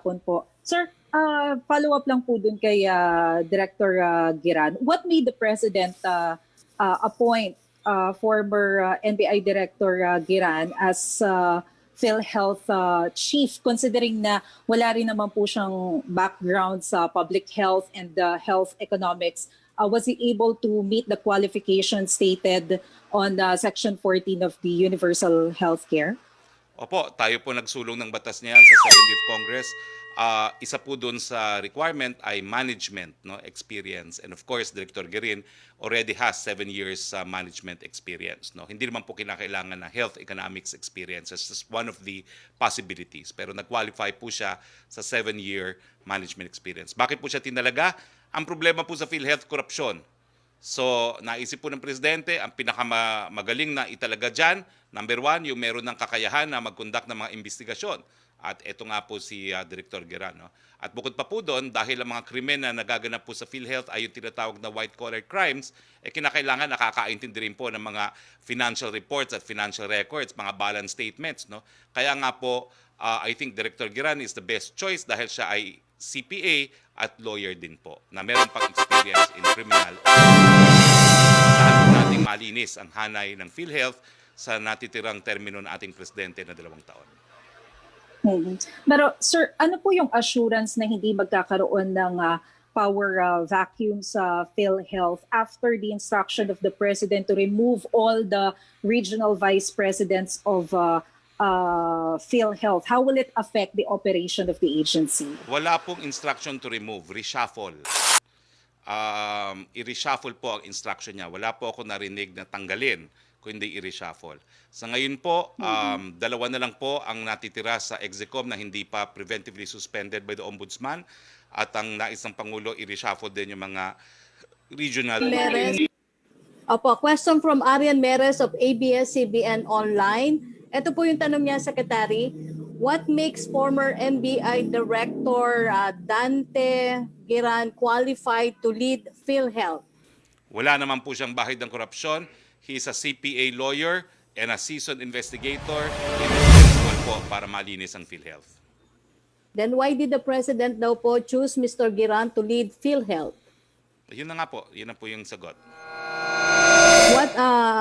hapon po. Sir, follow-up lang po dun kay Director Giran. What made the President appoint former NBI Director Giran as PhilHealth Chief, considering na wala rin naman po siyang background sa public health and health economics? Was he able to meet the qualifications stated on Section 14 of the Universal Healthcare? Opo, tayo po nagsulong ng batas niyan sa 70th Congress. Isa po doon sa requirement ay management, no, experience. And of course, Director Guerin already has 7 years management experience. No? Hindi naman po kinakailangan na health economics experience. It's just one of the possibilities. Pero nag-qualify po siya sa 7-year management experience. Bakit po siya tinalaga? Ang problema po sa PhilHealth, korupsyon. So, naisip po ng Presidente, ang pinakamagaling na italaga dyan, number 1, yung meron ng kakayahan na mag-conduct ng mga investigasyon. At ito nga po si Director Giran. No? At bukod pa po doon, dahil ang mga krimen na nagaganap po sa PhilHealth ay yung tinatawag na white-collar crimes, kinakailangan nakakaintindi rin po ng mga financial reports at financial records, mga balance statements. No? Kaya nga po, I think Director Giran is the best choice dahil siya ay CPA at lawyer din po na meron pang experience in criminal. Saan po nating malinis ang hanay ng PhilHealth sa natitirang termino ng ating Presidente na 2 taon. Pero sir, ano po yung assurance na hindi magkakaroon ng power vacuum sa PhilHealth after the instruction of the President to remove all the regional vice presidents of PhilHealth? How will it affect the operation of the agency? Wala pong instruction to remove, reshuffle. I-reshuffle po ang instruction niya. Wala po ako narinig na tanggalin kundi i-reshuffle. Sa ngayon po, 2 na lang po ang natitira sa Execom na hindi pa preventively suspended by the Ombudsman at ang nais ng Pangulo, i-reshuffle din yung mga regional... Opo, question from Arian Meres of ABSCBN Online. Ito po yung tanong niya, Secretary. What makes former NBI Director Dante Giran qualified to lead PhilHealth? Wala naman po siyang bahid ng korupsyon. He is a CPA lawyer and a seasoned investigator. Indispensable po para malinis ang PhilHealth. Then why did the President daw po choose Mr. Giran to lead PhilHealth? Yun na nga po. Yun na po yung sagot.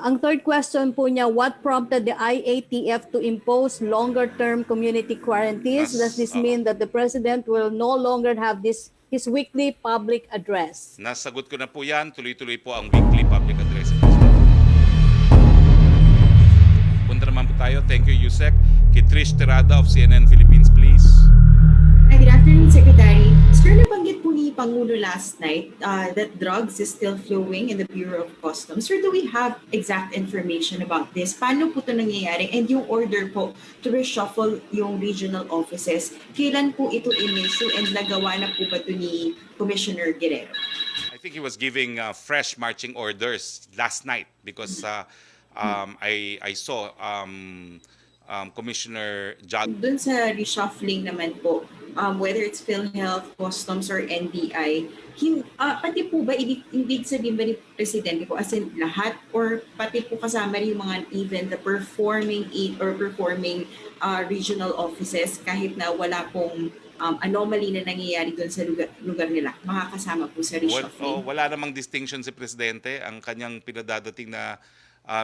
Ang third question po niya, what prompted the IATF to impose longer-term community quarantines? Does this mean that the President will no longer have his weekly public address? Nasagot ko na po yan. Tuloy-tuloy po ang weekly public address. Punta naman po tayo. Thank you, Yusek. Kitrish Terada of CNN Philippines, please. Hi, good afternoon, Secretary. Sir, nabanggit po ni Pangulo last night that drugs is still flowing in the Bureau of Customs. Sir, do we have exact information about this? Paano po ito nangyayari? And yung order po to reshuffle yung regional offices, kailan po ito in-issue and nagawa na po ba ito ni Commissioner Guerrero? I think he was giving fresh marching orders last night because I saw Commissioner Jog. Doon sa reshuffling naman po, whether it's PhilHealth, Customs, or NBI, pati po ba, ibig sabihin ba ni Presidente po, as in lahat, or pati po kasama rin yung mga even the performing regional offices, kahit na wala pong anomaly na nangyayari doon sa lugar nila, makakasama po sa reshuffling? Wala namang distinction si Presidente. Ang kanyang pinadadating na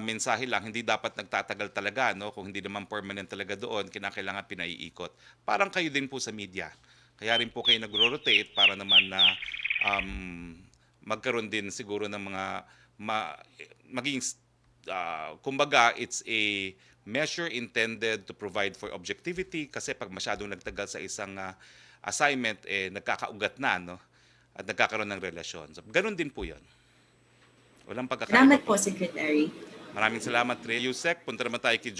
mensahe lang, hindi dapat nagtatagal talaga, no? Kung hindi naman permanent talaga doon, kinakailangan pinaiikot. Parang kayo din po sa media. Kaya rin po kayo nagro-rotate para naman na magkaroon din siguro ng mga maging kumbaga, it's a measure intended to provide for objectivity kasi pag masyadong nagtagal sa isang assignment, nagkakaugat na, no? At nagkakaroon ng relasyon. So, ganun din po yun. Walang pagkakaiba. Salamat po, Secretary. Maraming salamat, Ray Yusek. Punta naman tayo kay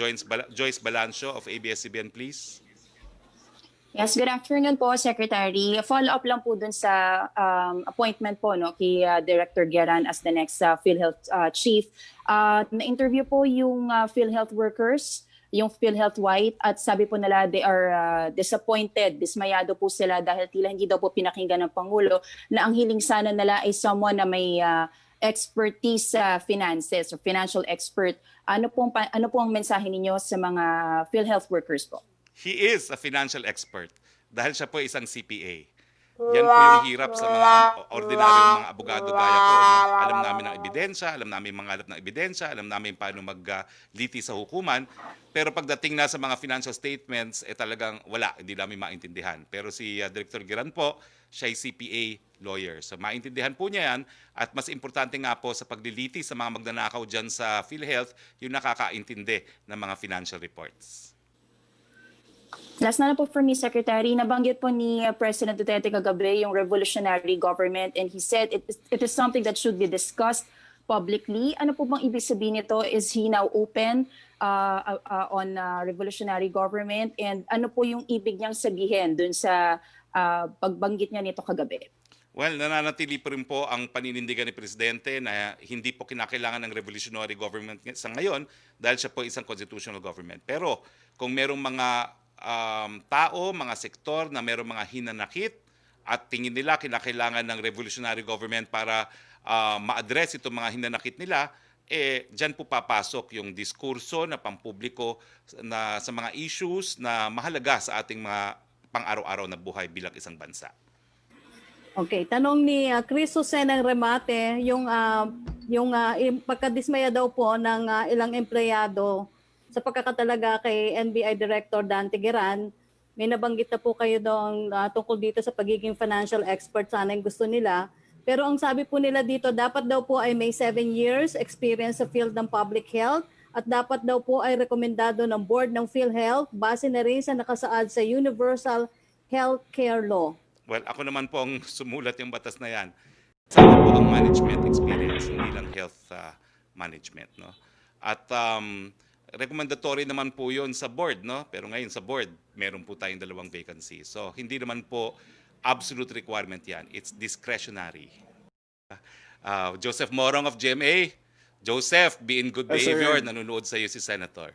Joyce Balancio of ABS-CBN, please. Yes, good afternoon po, Secretary. Follow-up lang po dun sa appointment po kay Director Giran as the next PhilHealth Chief. Na-interview po yung PhilHealth workers, yung PhilHealth White, at sabi po nila they are disappointed, dismayado po sila dahil tila hindi daw po pinakinggan ng Pangulo na ang hiling sana nila ay someone na may expertise sa finances or financial expert. Ano po ang mensahe ninyo sa mga PhilHealth workers po? He is a financial expert. dahil siya po isang CPA. Yan po yung hirap sa mga ordinaryong mga abogado gaya ko. No? Alam namin ang ebidensya, alam namin mangalap ng ebidensya, alam namin paano magliti sa hukuman. Pero pagdating na sa mga financial statements, talagang wala, hindi namin maintindihan. Pero si Director Giran po, siya ay CPA lawyer. So maintindihan po niya yan. At mas importante nga po sa pagliliti sa mga magnanakaw dyan sa PhilHealth, yung nakakaintindi ng mga financial reports. Last na lang po for me, Secretary, nabanggit po ni President Duterte kagabi yung revolutionary government and he said it is something that should be discussed publicly. Ano po bang ibig sabihin nito? Is he now open on revolutionary government? And ano po yung ibig niyang sabihin dun sa pagbanggit niya nito kagabi? Well, nananatili pa rin po ang paninindigan ni Presidente na hindi po kinakailangan ng revolutionary government sa ngayon dahil siya po isang constitutional government. Pero kung merong mga tao, mga sektor na merong mga hinanakit at tingin nila kinakailangan ng revolutionary government para ma-address itong mga hinanakit nila, dyan po papasok yung diskurso na pampubliko na sa mga issues na mahalaga sa ating mga pang-araw-araw na buhay bilang isang bansa. Okay, tanong ni Chris Jose ng Remate, yung pagkadismaya daw po ng ilang empleyado sa pagkakatalaga kay NBI Director Dante Geran, may nabanggit na po kayo doon tungkol dito sa pagiging financial expert, sana yung gusto nila. Pero ang sabi po nila dito, dapat daw po ay may 7 years experience sa field ng public health at dapat daw po ay rekomendado ng board ng PhilHealth base na rin sa nakasaad sa Universal Healthcare Law. Well, ako naman po ang sumulat yung batas na yan. Sana po ang management experience, hindi lang health management. No? At recommendatory naman po yun sa board. No? Pero ngayon sa board, meron po tayong 2 vacancy. So, hindi naman po absolute requirement yan. It's discretionary. Joseph Morong of GMA. Joseph, be in good behavior. Nanonood sa iyo si Senator.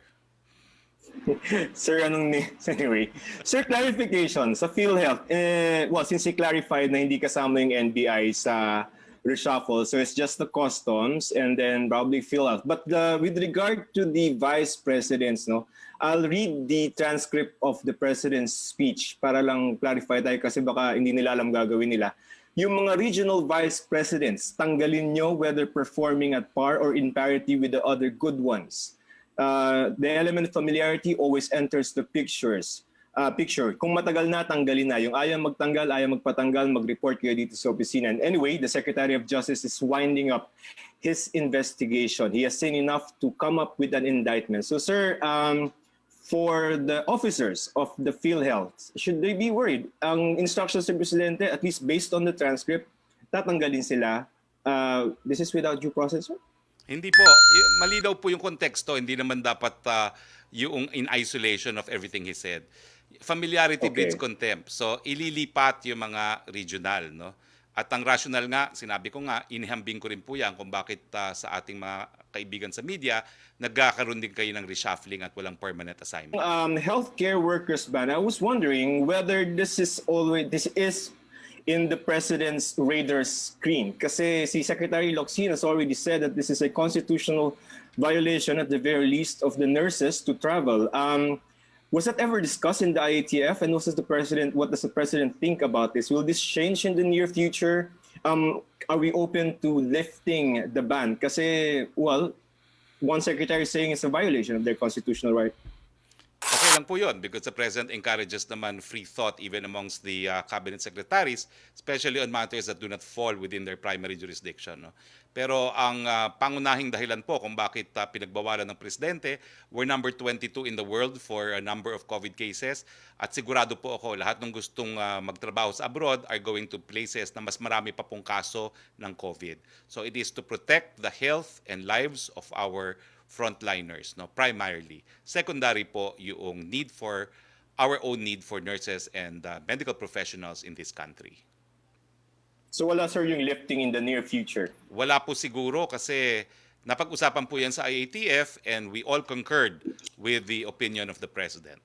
Sir, anyway. Sir, clarification sa PhilHealth. Well, since he clarified na hindi kasama yung NBI sa reshuffle, so it's just the customs and then probably PhilHealth. But with regard to the vice presidents, no, I'll read the transcript of the president's speech para lang clarify tayo kasi baka hindi nila alam gagawin nila. Yung mga regional vice presidents, tanggalin nyo whether performing at par or in parity with the other good ones. The element of familiarity always enters the picture. Kung matagal na, tanggalin na. Yung ayaw magtanggal, ayaw magpatanggal, mag-report kayo dito sa opisina. And anyway, the Secretary of Justice is winding up his investigation. He has seen enough to come up with an indictment. So sir, for the officers of the PhilHealth, should they be worried? Ang instructions ng Presidente, at least based on the transcript, tatanggalin sila. This is without due process, sir? Hindi po. Malinaw po yung konteksto. Hindi naman dapat yung in isolation of everything he said. Familiarity breeds contempt. So, ililipat yung mga regional. No? At ang rational nga, sinabi ko nga, inihambing ko rin po yan kung bakit sa ating mga kaibigan sa media, nagkakaroon din kayo ng reshuffling at walang permanent assignment. Healthcare workers ban, I was wondering whether this is in the President's radar screen. Kasi si Secretary Locsin has already said that this is a constitutional violation at the very least of the nurses to travel. Was that ever discussed in the IATF? And what does the President think about this? Will this change in the near future? Are we open to lifting the ban? Kasi, well, one secretary is saying it's a violation of their constitutional right. Okay lang po yun because the President encourages naman free thought even amongst the cabinet secretaries, especially on matters that do not fall within their primary jurisdiction. No? Pero ang pangunahing dahilan po kung bakit pinagbawalan ng Presidente, we're number 22 in the world for a number of COVID cases at sigurado po ako lahat ng gustong magtrabaho sa abroad are going to places na mas marami pa pong kaso ng COVID. So it is to protect the health and lives of our frontliners, no, primarily. Secondary po yung need for our own need for nurses and medical professionals in this country. So wala sir yung lifting in the near future? Wala po siguro kasi napag-usapan po yan sa IATF and we all concurred with the opinion of the President.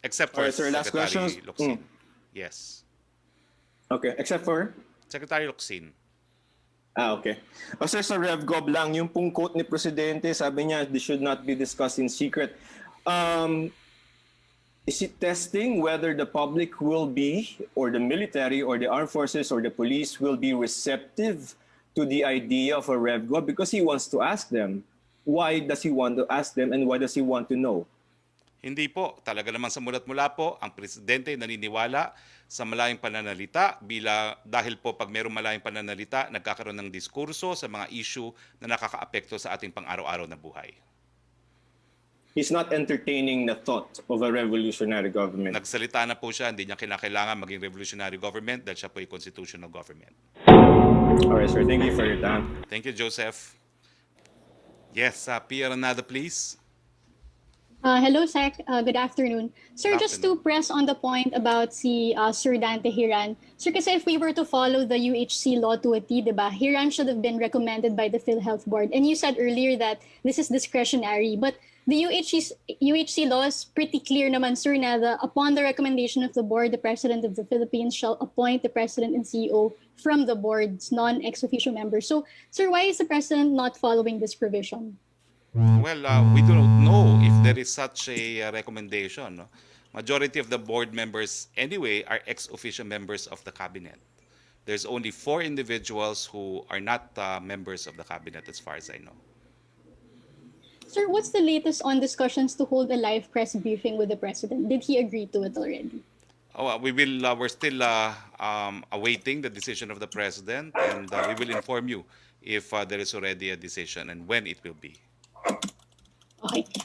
Except for sir, last Secretary Locsin. Yes. Okay, except for? Secretary Locsin. Okay. Sir, sa RevGov lang, yung pong quote ni Presidente, sabi niya, this should not be discussed in secret. Is it testing whether the public will be, or the military, or the armed forces, or the police will be receptive to the idea of a RevGov? Because he wants to ask them. Why does he want to ask them, and why does he want to know? Hindi po. Talaga naman sa mulat mula po, ang presidente naniniwala sa malayang pananalita dahil po pag mayroong malayang pananalita, nagkakaroon ng diskurso sa mga issue na nakakaapekto sa ating pang-araw-araw na buhay. He's not entertaining the thought of a revolutionary government. Nagsalita na po siya, hindi niya kinakailangan maging revolutionary government dahil siya po ay constitutional government. All right, sir. Thank you for your time. Thank you, Joseph. Yes, Pierre Anada, please. Hello, Sec. Good afternoon. Sir, Good just to press on the point about si Sir Dante Hiran. Sir, kasi if we were to follow the UHC law to a T, diba, Hiran should have been recommended by the PhilHealth Board. And you said earlier that this is discretionary. But the UHC law is pretty clear naman, sir, na upon the recommendation of the board, the President of the Philippines shall appoint the President and CEO from the board's non-ex officio members. So, sir, why is the President not following this provision? Well, we don't know if there is such a recommendation. No? Majority of the board members anyway are ex-officio members of the cabinet. There's only 4 individuals who are not members of the cabinet as far as I know. Sir, what's the latest on discussions to hold a live press briefing with the President? Did he agree to it already? We're still awaiting the decision of the President, and we will inform you if there is already a decision and when it will be. Okay.